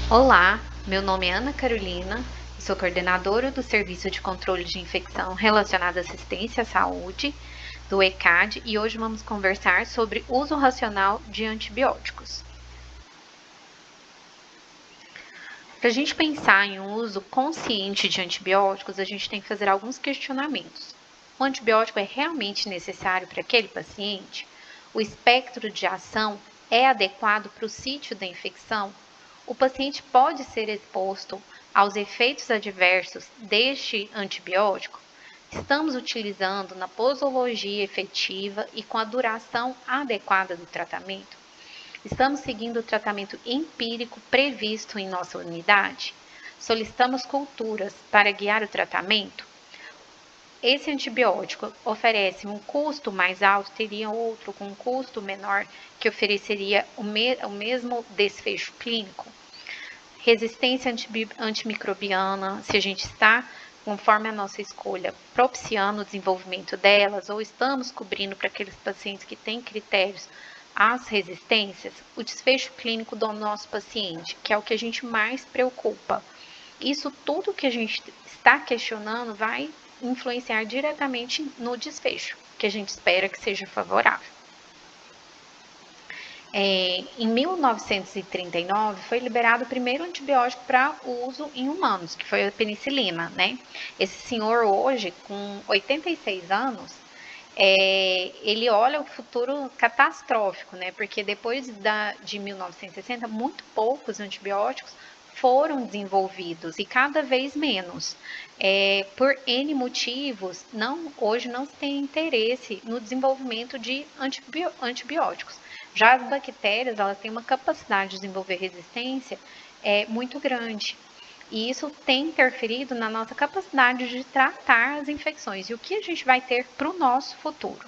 Olá, meu nome é Ana Carolina, sou coordenadora do Serviço de Controle de Infecção relacionada à Assistência à Saúde, do ECAD, e hoje vamos conversar sobre uso racional de antibióticos. Para a gente pensar em um uso consciente de antibióticos, a gente tem que fazer alguns questionamentos. O antibiótico é realmente necessário para aquele paciente? O espectro de ação é adequado para o sítio da infecção? O paciente pode ser exposto aos efeitos adversos deste antibiótico? Estamos utilizando na posologia efetiva e com a duração adequada do tratamento? Estamos seguindo o tratamento empírico previsto em nossa unidade? Solicitamos culturas para guiar o tratamento? Esse antibiótico oferece um custo mais alto, teria outro com um custo menor que ofereceria o mesmo desfecho clínico? Resistência antimicrobiana, se a gente está, conforme a nossa escolha, propiciando o desenvolvimento delas, ou estamos cobrindo para aqueles pacientes que têm critérios as resistências, o desfecho clínico do nosso paciente, que é o que a gente mais preocupa. Isso tudo que a gente está questionando vai influenciar diretamente no desfecho, que a gente espera que seja favorável. Em 1939 foi liberado o primeiro antibiótico para uso em humanos, que foi a penicilina, né? Esse senhor hoje, com 86 anos, ele olha o futuro catastrófico, né? Porque depois de 1960, muito poucos antibióticos foram desenvolvidos e cada vez menos. Por N motivos, hoje não se tem interesse no desenvolvimento de antibióticos. Já as bactérias, elas têm uma capacidade de desenvolver resistência muito grande. E isso tem interferido na nossa capacidade de tratar as infecções e o que a gente vai ter para o nosso futuro.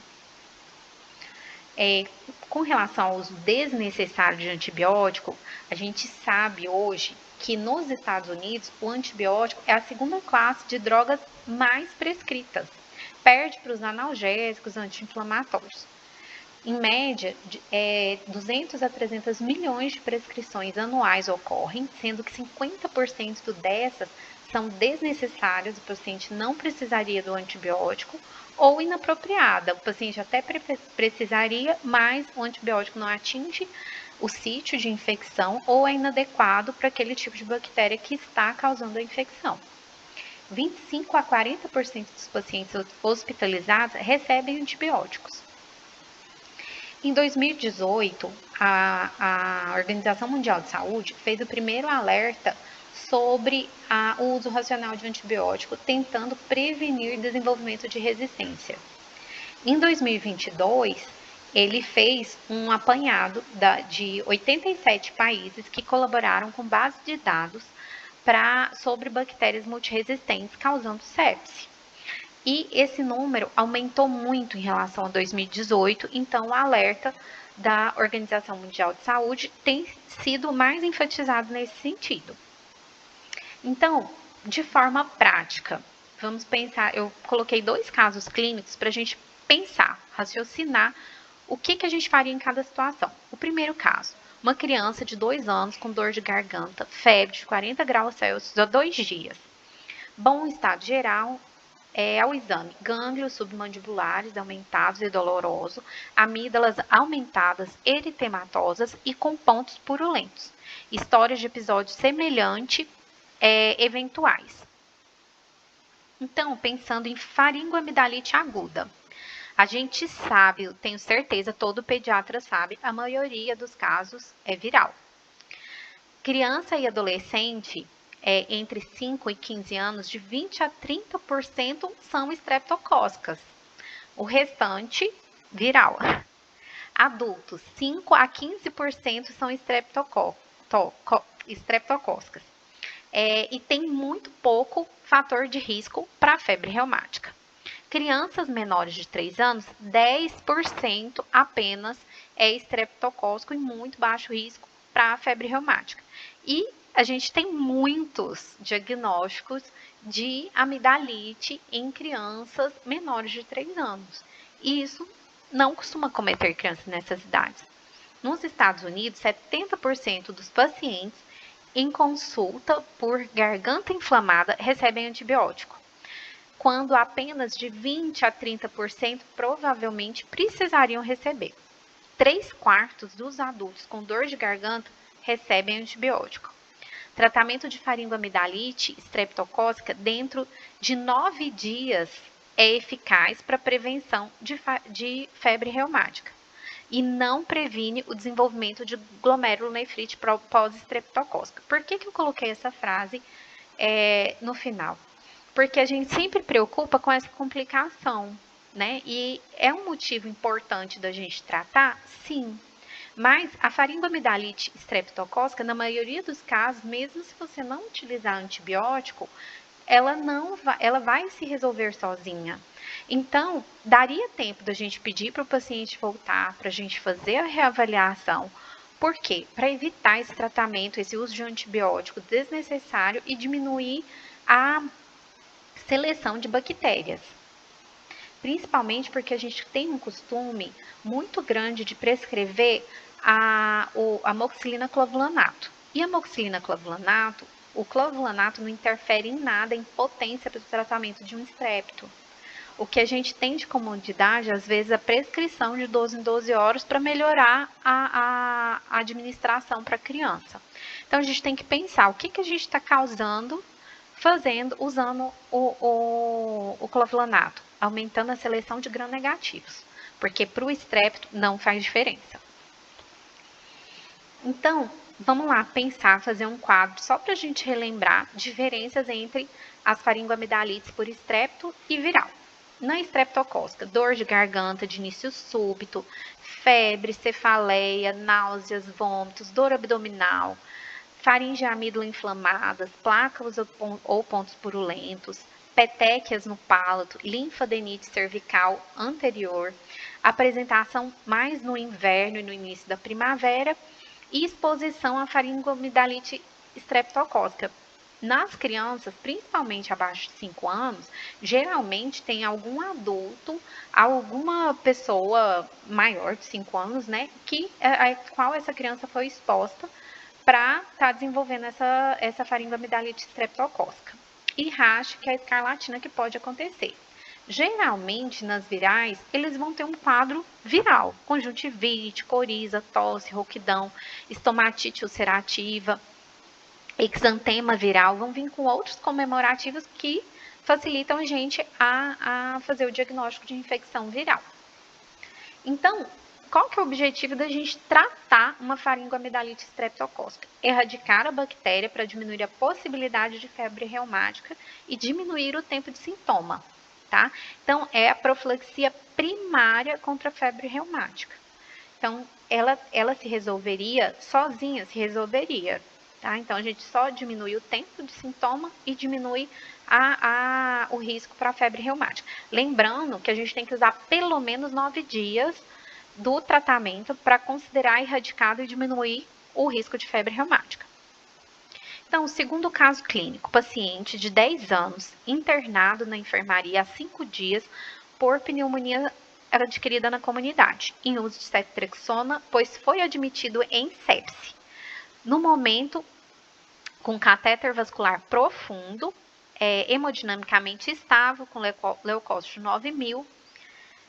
Com relação ao uso desnecessário de antibiótico, a gente sabe hoje que nos Estados Unidos o antibiótico é a segunda classe de drogas mais prescritas, perde para os analgésicos anti-inflamatórios. Em média, 200 a 300 milhões de prescrições anuais ocorrem, sendo que 50% dessas são desnecessárias, o paciente não precisaria do antibiótico, ou inapropriada, o paciente até precisaria, mas o antibiótico não atinge o sítio de infecção ou é inadequado para aquele tipo de bactéria que está causando a infecção. 25 a 40% dos pacientes hospitalizados recebem antibióticos. Em 2018, a Organização Mundial de Saúde fez o primeiro alerta sobre o uso racional de antibiótico, tentando prevenir desenvolvimento de resistência. Em 2022, ele fez um apanhado de 87 países que colaboraram com base de dados sobre bactérias multiresistentes causando sepse. E esse número aumentou muito em relação a 2018, então o alerta da Organização Mundial de Saúde tem sido mais enfatizado nesse sentido. Então, de forma prática, vamos pensar, eu coloquei 2 casos clínicos para a gente pensar, raciocinar o que a gente faria em cada situação. O primeiro caso, uma criança de 2 anos com dor de garganta, febre de 40 graus Celsius há 2 dias. Bom estado geral, ao exame, gânglios submandibulares aumentados e dolorosos, amígdalas aumentadas, eritematosas e com pontos purulentos. Histórias de episódios semelhantes eventuais. Então, pensando em faringoamidalite aguda, a gente sabe, eu tenho certeza, todo pediatra sabe, a maioria dos casos é viral. Criança e adolescente entre 5 e 15 anos, de 20 a 30% são estreptocócicas. O restante, viral. Adultos, 5 a 15% são estreptocócicas. E tem muito pouco fator de risco para a febre reumática. Crianças menores de 3 anos, 10% apenas é estreptocócico e muito baixo risco para a febre reumática. E a gente tem muitos diagnósticos de amidalite em crianças menores de 3 anos. E isso não costuma cometer crianças nessas idades. Nos Estados Unidos, 70% dos pacientes em consulta por garganta inflamada recebem antibiótico, quando apenas de 20 a 30% provavelmente precisariam receber. 3/4 dos adultos com dor de garganta recebem antibiótico. Tratamento de faringoamidalite estreptocócica dentro de 9 dias é eficaz para prevenção de febre reumática e não previne o desenvolvimento de glomerulonefrite pós-estreptocócica. Por que eu coloquei essa frase no final? Porque a gente sempre preocupa com essa complicação, né? E é um motivo importante da gente tratar? Sim. Mas a faringoamidalite estreptocócica, na maioria dos casos, mesmo se você não utilizar antibiótico, ela vai se resolver sozinha. Então, daria tempo da gente pedir para o paciente voltar, para a gente fazer a reavaliação. Por quê? Para evitar esse tratamento, esse uso de antibiótico desnecessário e diminuir a seleção de bactérias. Principalmente porque a gente tem um costume muito grande de prescrever a amoxicilina clavulanato. E a amoxicilina clavulanato, o clavulanato não interfere em nada em potência para o tratamento de um estrepto. O que a gente tem de comodidade, às vezes, é a prescrição de 12 em 12 horas para melhorar a administração para a criança. Então, a gente tem que pensar o que a gente está causando usando o clavulanato, aumentando a seleção de gram-negativos, porque para o estrepto não faz diferença. Então, vamos lá pensar, fazer um quadro só para a gente relembrar diferenças entre as faringoamidalites por estrepto e viral. Na estreptocócica, dor de garganta de início súbito, febre, cefaleia, náuseas, vômitos, dor abdominal, faringe e amígdala inflamadas, placas ou pontos purulentos, petequias no palato, linfadenite cervical anterior, apresentação mais no inverno e no início da primavera e exposição à faringoamidalite estreptocócica. Nas crianças, principalmente abaixo de 5 anos, geralmente tem algum adulto, alguma pessoa maior de 5 anos, né, a qual essa criança foi exposta para estar desenvolvendo essa faringoamidalite estreptocócica. E rash, que é a escarlatina que pode acontecer. Geralmente, nas virais, eles vão ter um quadro viral, conjuntivite, coriza, tosse, rouquidão, estomatite ulcerativa, exantema viral, vão vir com outros comemorativos que facilitam a gente a fazer o diagnóstico de infecção viral. Então, qual que é o objetivo da gente tratar uma faringoamidalite estreptocócica? Erradicar a bactéria para diminuir a possibilidade de febre reumática e diminuir o tempo de sintoma, tá? Então, é a profilaxia primária contra a febre reumática. Então, ela se resolveria sozinha, se resolveria, tá? Então, a gente só diminui o tempo de sintoma e diminui o risco para a febre reumática. Lembrando que a gente tem que usar pelo menos 9 dias do tratamento para considerar erradicado e diminuir o risco de febre reumática. Então, o segundo caso clínico, paciente de 10 anos, internado na enfermaria há 5 dias por pneumonia adquirida na comunidade, em uso de ceftriaxona, pois foi admitido em sepse. No momento, com catéter vascular profundo, hemodinamicamente estável, com leucócito 9.000,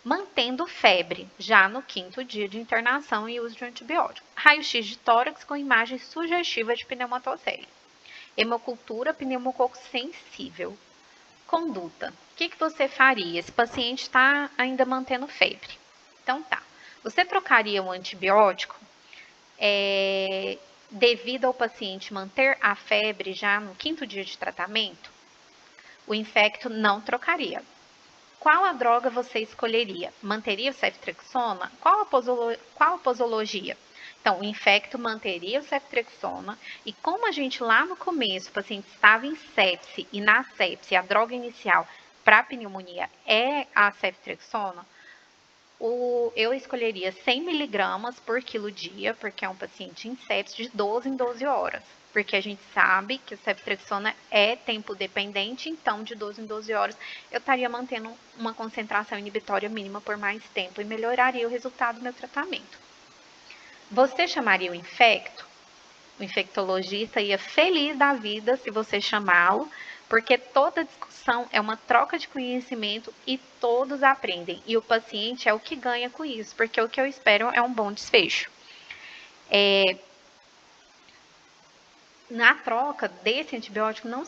mantendo febre, já no 5º dia de internação e uso de antibiótico. Raio-x de tórax com imagem sugestiva de pneumatocele. Hemocultura pneumococo sensível. Conduta. O que você faria? Esse paciente está ainda mantendo febre. Então tá. Você trocaria o antibiótico devido ao paciente manter a febre já no 5º dia de tratamento? O infecto não trocaria. Qual a droga você escolheria? Manteria o ceftriaxona? Qual a posologia? Então, o infecto manteria o ceftriaxona e como a gente lá no começo, o paciente estava em sepse e na sepse a droga inicial para pneumonia é a ceftriaxona, eu escolheria 100 miligramas por quilo dia, porque é um paciente em sepse de 12 em 12 horas. Porque a gente sabe que a ceftriaxona é tempo dependente, então de 12 em 12 horas eu estaria mantendo uma concentração inibitória mínima por mais tempo e melhoraria o resultado do meu tratamento. Você chamaria o infecto? O infectologista ia feliz da vida se você chamá-lo, porque toda discussão é uma troca de conhecimento e todos aprendem. E o paciente é o que ganha com isso, porque o que eu espero é um bom desfecho. Na troca desse antibiótico não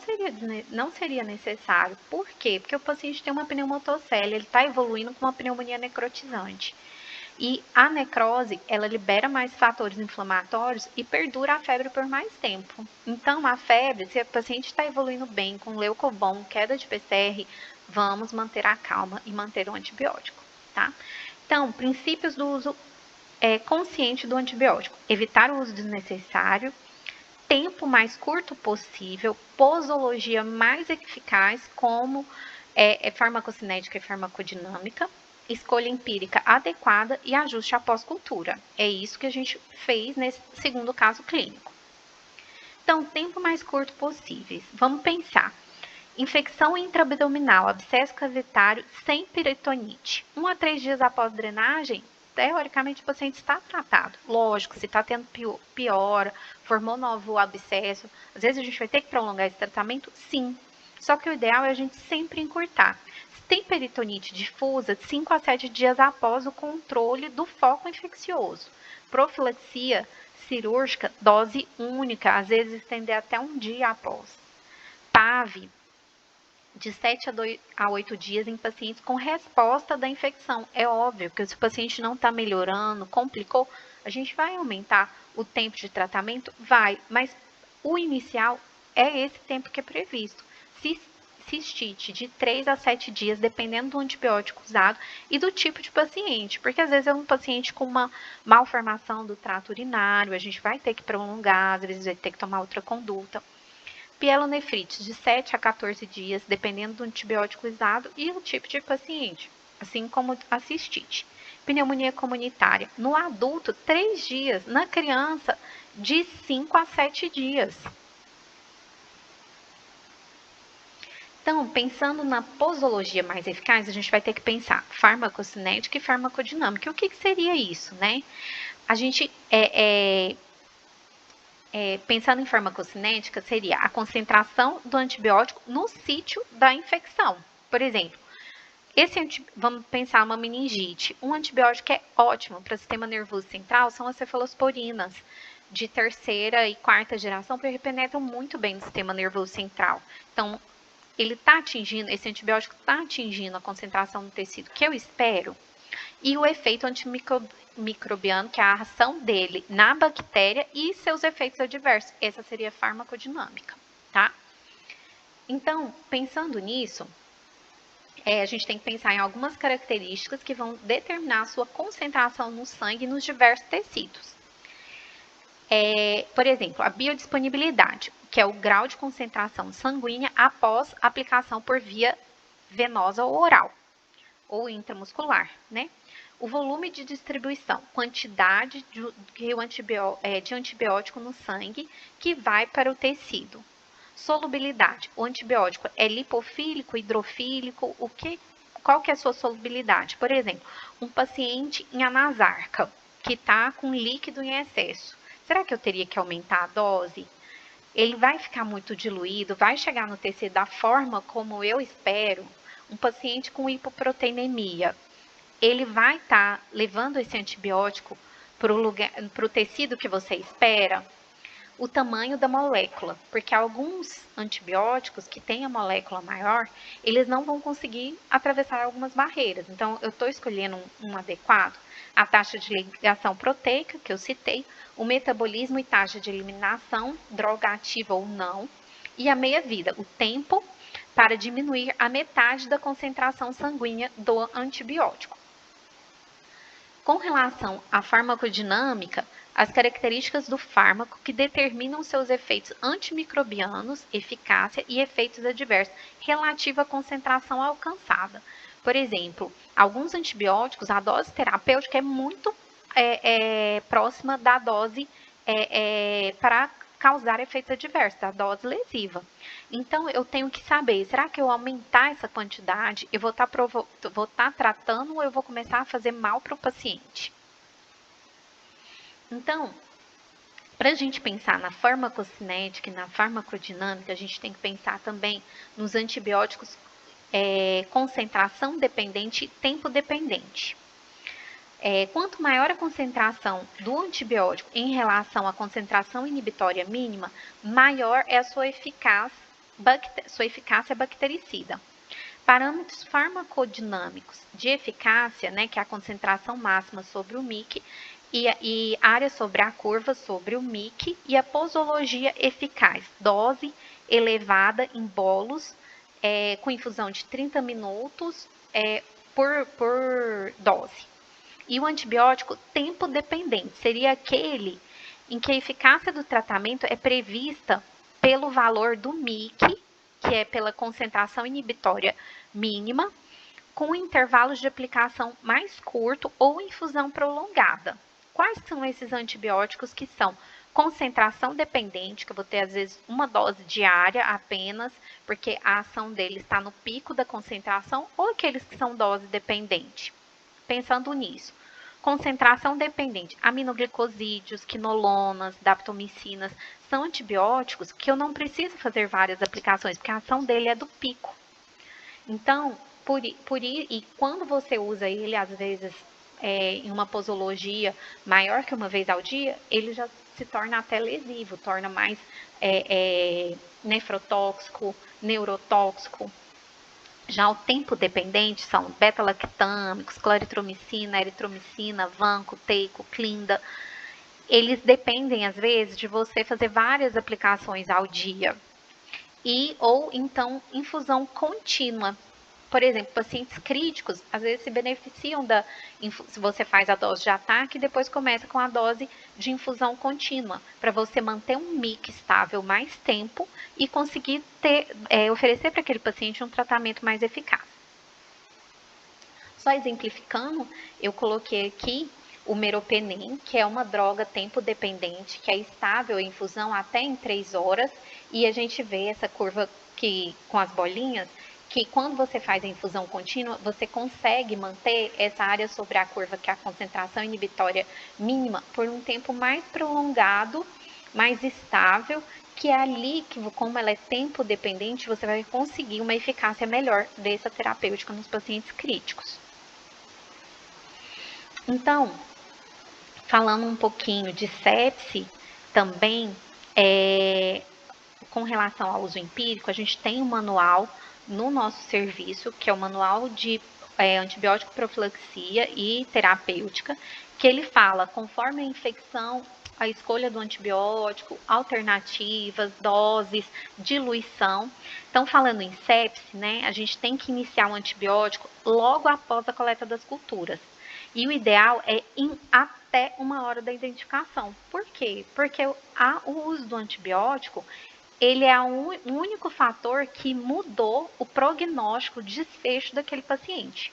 seria necessário. Por quê? Porque o paciente tem uma pneumotoccele, ele está evoluindo com uma pneumonia necrotizante. E a necrose, ela libera mais fatores inflamatórios e perdura a febre por mais tempo. Então, a febre, se o paciente está evoluindo bem, com leucobom, queda de PCR, vamos manter a calma e manter o antibiótico, tá? Então, princípios do uso consciente do antibiótico. Evitar o uso desnecessário, tempo mais curto possível, posologia mais eficaz, como farmacocinética e farmacodinâmica, escolha empírica adequada e ajuste após cultura. É isso que a gente fez nesse segundo caso clínico. Então, tempo mais curto possível. Vamos pensar. Infecção intraabdominal, abscesso cavitário sem peritonite. 1 a 3 dias após drenagem, teoricamente o paciente está tratado. Lógico, se está tendo piora, formou novo abscesso, às vezes a gente vai ter que prolongar esse tratamento? Sim. Só que o ideal é a gente sempre encurtar. Se tem peritonite difusa, 5 a 7 dias após o controle do foco infeccioso. Profilaxia cirúrgica, dose única, às vezes estender até 1 dia após. PAV, de 7 a 8 dias em pacientes com resposta da infecção. É óbvio que se o paciente não está melhorando, complicou, a gente vai aumentar o tempo de tratamento? Vai, mas o inicial é esse tempo que é previsto. Cistite, de 3 a 7 dias, dependendo do antibiótico usado e do tipo de paciente, porque às vezes é um paciente com uma malformação do trato urinário, a gente vai ter que prolongar, às vezes vai ter que tomar outra conduta. Pielonefrite, de 7 a 14 dias, dependendo do antibiótico usado e o tipo de paciente, assim como a cistite. Pneumonia comunitária, no adulto, 3 dias, na criança, de 5 a 7 dias. Então, pensando na posologia mais eficaz, a gente vai ter que pensar farmacocinética e farmacodinâmica. O que seria isso, né? A gente pensando em farmacocinética, seria a concentração do antibiótico no sítio da infecção. Por exemplo, vamos pensar uma meningite. Um antibiótico que é ótimo para o sistema nervoso central são as cefalosporinas, de 3ª e 4ª geração, porque penetram muito bem no sistema nervoso central. Então, esse antibiótico está atingindo a concentração no tecido que eu espero, e o efeito antimicrobiano, que é a ação dele na bactéria e seus efeitos adversos. Essa seria a farmacodinâmica, tá? Então, pensando nisso, a gente tem que pensar em algumas características que vão determinar a sua concentração no sangue nos diversos tecidos. Por exemplo, a biodisponibilidade, que é o grau de concentração sanguínea após aplicação por via venosa ou oral, ou intramuscular, né? O volume de distribuição, quantidade de antibiótico no sangue que vai para o tecido. Solubilidade, o antibiótico é lipofílico, hidrofílico, qual que é a sua solubilidade? Por exemplo, um paciente em anasarca, que está com líquido em excesso. Será que eu teria que aumentar a dose? Ele vai ficar muito diluído, vai chegar no tecido da forma como eu espero. Um paciente com hipoproteinemia, ele vai estar levando esse antibiótico para o tecido que você espera. O tamanho da molécula, porque alguns antibióticos que têm a molécula maior, eles não vão conseguir atravessar algumas barreiras. Então, eu estou escolhendo um adequado. A taxa de ligação proteica, que eu citei, o metabolismo e taxa de eliminação, droga ativa ou não, e a meia-vida, o tempo para diminuir a metade da concentração sanguínea do antibiótico. Com relação à farmacodinâmica, as características do fármaco que determinam seus efeitos antimicrobianos, eficácia e efeitos adversos relativa à concentração alcançada. Por exemplo, alguns antibióticos, a dose terapêutica é muito próxima da dose para causar efeitos adversos, da dose lesiva. Então, eu tenho que saber, será que eu aumentar essa quantidade, eu vou estar tratando ou eu vou começar a fazer mal para o paciente? Então, Para a gente pensar na farmacocinética e na farmacodinâmica, a gente tem que pensar também nos antibióticos concentração dependente e tempo dependente. Quanto maior a concentração do antibiótico em relação à concentração inibitória mínima, maior é a sua eficácia bactericida. Parâmetros farmacodinâmicos de eficácia, né, que é a concentração máxima sobre o MIC e área sobre a curva sobre o MIC, e a posologia eficaz, dose elevada em bolos, com infusão de 30 minutos por dose. E o antibiótico tempo dependente seria aquele em que a eficácia do tratamento é prevista pelo valor do MIC, que é pela concentração inibitória mínima, com intervalos de aplicação mais curto ou infusão prolongada. Quais são esses antibióticos que são concentração dependente, que eu vou ter às vezes uma dose diária apenas, porque a ação dele está no pico da concentração, ou aqueles que são dose dependente? Pensando nisso, concentração dependente, aminoglicosídeos, quinolonas, daptomicinas, são antibióticos que eu não preciso fazer várias aplicações, porque a ação dele é do pico. Então, e quando você usa ele, às vezes, em uma posologia maior que uma vez ao dia, ele já se torna até lesivo, torna mais nefrotóxico, neurotóxico. Já o tempo dependente são beta-lactâmicos, claritromicina, eritromicina, vanco, teico, clinda. Eles dependem, às vezes, de você fazer várias aplicações ao dia. Ou então infusão contínua. Por exemplo, pacientes críticos, às vezes se beneficiam se você faz a dose de ataque e depois começa com a dose de infusão contínua, para você manter um MIC estável mais tempo e conseguir oferecer para aquele paciente um tratamento mais eficaz. Só exemplificando, eu coloquei aqui o meropenem, que é uma droga tempo dependente, que é estável em infusão até em 3 horas, e a gente vê essa curva com as bolinhas, que quando você faz a infusão contínua, você consegue manter essa área sobre a curva, que é a concentração inibitória mínima, por um tempo mais prolongado, mais estável, que é ali que, como ela é tempo dependente, você vai conseguir uma eficácia melhor dessa terapêutica nos pacientes críticos. Então, falando um pouquinho de sepse também, com relação ao uso empírico, a gente tem um manual no nosso serviço, que é o Manual de Antibiótico Profilaxia e Terapêutica, que ele fala, conforme a infecção, a escolha do antibiótico, alternativas, doses, diluição. Então, falando em sepse, né, a gente tem que iniciar o antibiótico logo após a coleta das culturas. E o ideal é em até 1 hora da identificação. Por quê? Porque o uso do antibiótico, ele é o único fator que mudou o prognóstico, o desfecho daquele paciente.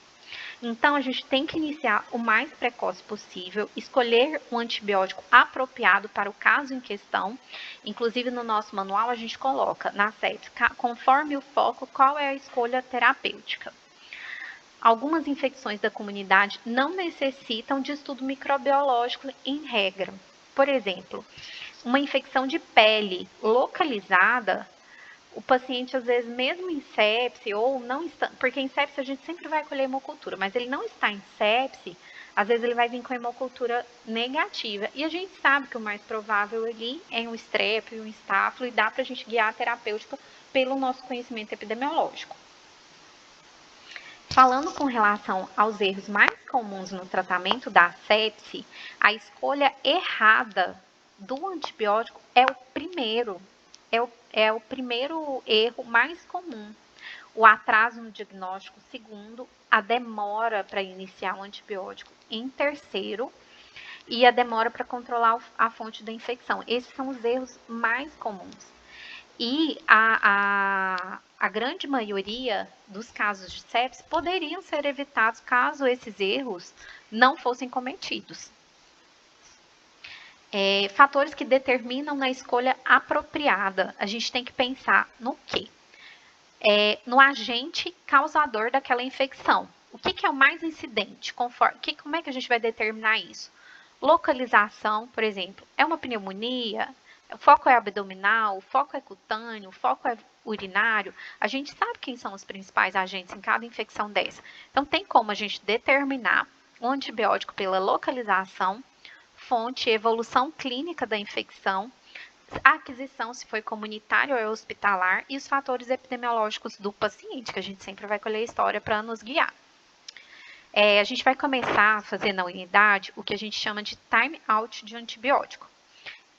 Então, a gente tem que iniciar o mais precoce possível, escolher um antibiótico apropriado para o caso em questão. Inclusive, no nosso manual, a gente coloca na sepse, conforme o foco, qual é a escolha terapêutica. Algumas infecções da comunidade não necessitam de estudo microbiológico em regra. Por exemplo, uma infecção de pele localizada, o paciente, às vezes, mesmo em sepse, ou não está, porque em sepse a gente sempre vai colher hemocultura, mas ele não está em sepse, às vezes ele vai vir com hemocultura negativa. E a gente sabe que o mais provável ali é um estrep, um estáfilo, e dá para a gente guiar a terapêutica pelo nosso conhecimento epidemiológico. Falando com relação aos erros mais comuns no tratamento da sepse, a escolha errada do antibiótico é o primeiro erro mais comum. O atraso no diagnóstico, segundo, a demora para iniciar o antibiótico em terceiro, e a demora para controlar a fonte da infecção. Esses são os erros mais comuns. E a grande maioria dos casos de sepse poderiam ser evitados caso esses erros não fossem cometidos. Fatores que determinam na escolha apropriada. A gente tem que pensar no quê? No agente causador daquela infecção. O que é o mais incidente? Como é que a gente vai determinar isso? Localização, por exemplo, é uma pneumonia? O foco é abdominal, o foco é cutâneo, o foco é urinário. A gente sabe quem são os principais agentes em cada infecção dessa. Então, tem como a gente determinar o antibiótico pela localização, fonte e evolução clínica da infecção, a aquisição, se foi comunitária ou hospitalar, e os fatores epidemiológicos do paciente, que a gente sempre vai colher a história para nos guiar. A gente vai começar a fazer na unidade o que a gente chama de time out de antibiótico.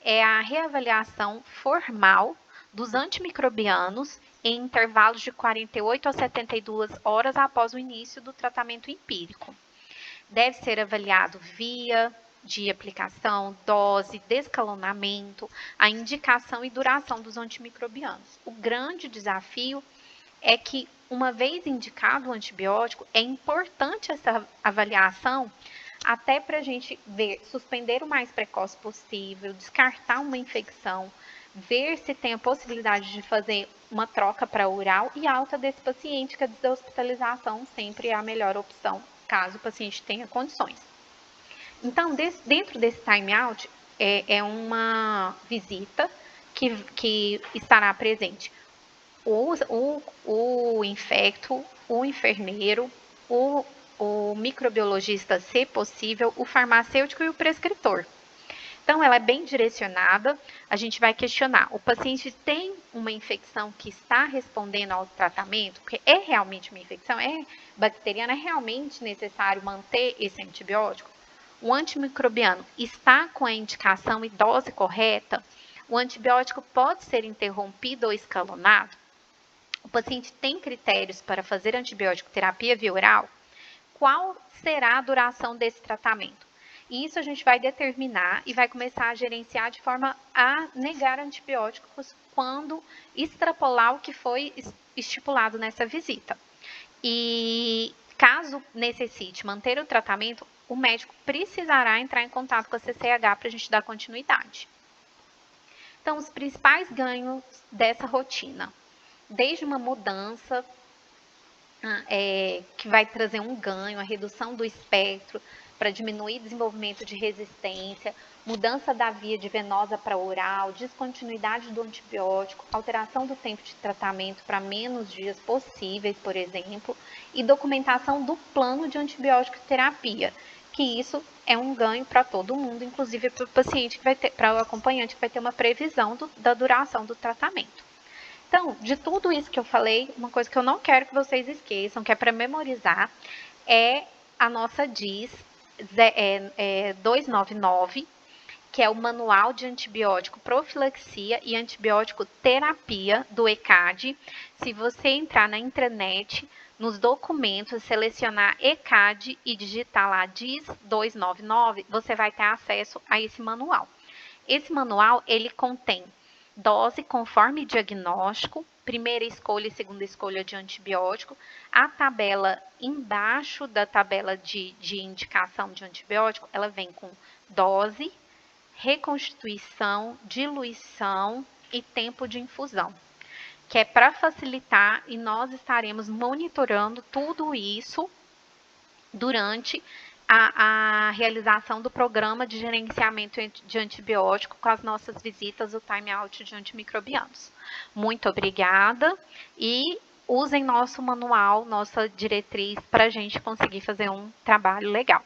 É a reavaliação formal dos antimicrobianos em intervalos de 48 a 72 horas após o início do tratamento empírico. Deve ser avaliado via de aplicação, dose, descalonamento, a indicação e duração dos antimicrobianos. O grande desafio é que, uma vez indicado o antibiótico, é importante essa avaliação até para a gente ver, suspender o mais precoce possível, descartar uma infecção, ver se tem a possibilidade de fazer uma troca para oral e alta desse paciente, que a deshospitalização sempre é a melhor opção, caso o paciente tenha condições. Então, dentro desse time-out, é uma visita que estará presente o infecto, o enfermeiro, o microbiologista, se possível, o farmacêutico e o prescritor. Então, ela é bem direcionada. A gente vai questionar: o paciente tem uma infecção que está respondendo ao tratamento? Porque é realmente uma infecção? É bacteriana? É realmente necessário manter esse antibiótico? O antimicrobiano está com a indicação e dose correta? O antibiótico pode ser interrompido ou escalonado? O paciente tem critérios para fazer antibiótico terapia via oral? Qual será a duração desse tratamento? E isso a gente vai determinar e vai começar a gerenciar de forma a negar antibióticos quando extrapolar o que foi estipulado nessa visita. E caso necessite manter o tratamento, o médico precisará entrar em contato com a CCH para a gente dar continuidade. Então, os principais ganhos dessa rotina: desde uma mudança que vai trazer um ganho, a redução do espectro para diminuir o desenvolvimento de resistência, mudança da via de venosa para oral, descontinuidade do antibiótico, alteração do tempo de tratamento para menos dias possíveis, por exemplo, e documentação do plano de antibiótico terapia, que isso é um ganho para todo mundo, inclusive para o paciente que vai ter, para o acompanhante que vai ter uma previsão da duração do tratamento. Então, de tudo isso que eu falei, uma coisa que eu não quero que vocês esqueçam, que é para memorizar, é a nossa DIS 299, que é o Manual de Antibiótico Profilaxia e Antibiótico Terapia do ECAD. Se você entrar na intranet, nos documentos, selecionar ECAD e digitar lá DIS 299, você vai ter acesso a esse manual. Esse manual, ele contém dose conforme diagnóstico, primeira escolha e segunda escolha de antibiótico, a tabela embaixo da tabela de indicação de antibiótico, ela vem com dose, reconstituição, diluição e tempo de infusão, que é para facilitar, e nós estaremos monitorando tudo isso durante a realização do programa de gerenciamento de antibiótico com as nossas visitas, o time out de antimicrobianos. Muito obrigada e usem nosso manual, nossa diretriz, para a gente conseguir fazer um trabalho legal.